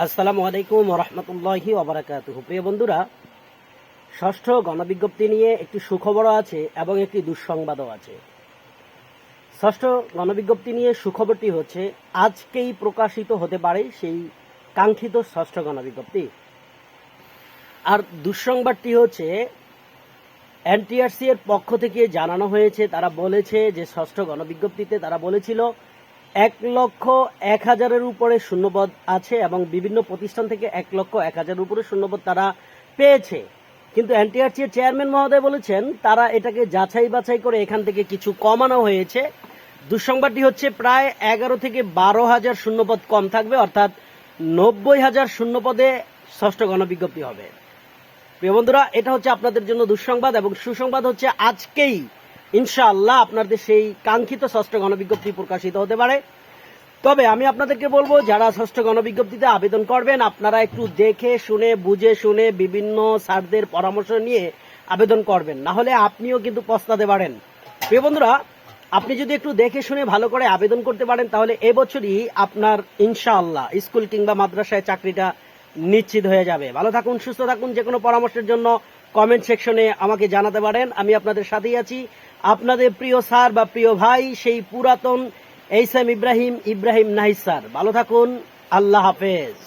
আসসালামু আলাইকুম রহমতুল্লাহি ওবারাকাতুহু। প্রিয় বন্ধুরা, ষষ্ঠ গণবিজ্ঞপ্তি নিয়ে একটি সুখবরও আছে এবং একটি দুঃসংবাদও আছে। ষষ্ঠ গণবিজ্ঞপ্তি নিয়ে সুখবরটি হচ্ছে আজকেই প্রকাশিত হতে পারে সেই কাঙ্ক্ষিত ষষ্ঠ গণবিজ্ঞপ্তি। আর দুঃসংবাদটি হচ্ছে এনটিআরসি এর পক্ষ থেকে জানানো হয়েছে, তারা বলেছে যে ষষ্ঠ গণবিজ্ঞপ্তিতে তারা বলেছিল 1,01,000-এর উপরে শূন্যপদ আছে এবং বিভিন্ন প্রতিষ্ঠান থেকে 1,01,000-এর উপরে শূন্যপদ তারা পেয়েছে। কিন্তু এনটিআরসি এর চেয়ারম্যান মহোদয় বলেছেন তারা এটাকে যাচাই বাছাই করে এখান থেকে কিছু কমানো হয়েছে। দুঃসংবাদটি হচ্ছে প্রায় 11 থেকে 12,000 শূন্যপদ কম থাকবে, অর্থাৎ 90,000 শূন্যপদে ষষ্ঠ গণবিজ্ঞপ্তি হবে। প্রিয় বন্ধুরা, এটা হচ্ছে আপনাদের জন্য দুঃসংবাদ, এবং সুসংবাদ হচ্ছে আজকেই ইনশাআল্লাহ আপনাদের সেই কাঙ্ক্ষিত ষষ্ঠ গণবিজ্ঞপ্তি প্রকাশিত হতে পারে। তবে আমি আপনাদেরকে বলবো, যারা ষষ্ঠ গণবিজ্ঞপ্তিতে আবেদন করবেন আপনারা একটু দেখে শুনে বুঝে শুনে বিভিন্ন স্যারদের পরামর্শ নিয়ে আবেদন করবেন, না হলে আপনিও কিন্তু পস্তাতে পারেন। প্রিয় বন্ধুরা, আপনি যদি একটু দেখে শুনে ভালো করে আবেদন করতে পারেন তাহলে এবছরই আপনার ইনশাআল্লাহ স্কুল কিংবা মাদ্রাসায় চাকরিটা নিশ্চিত হয়ে যাবে। ভালো থাকুন, সুস্থ থাকুন। যে কোনো পরামর্শের জন্য কমেন্ট সেকশনে আমাকে জানাতে পারেন, আমি আপনাদের সাথেই আছি। আপনাদের প্রিয় স্যার বা প্রিয় ভাই, সেই পুরাতন H M Ibrahim Nahid sir. ভালো থাকুন, আল্লাহ হাফেজ।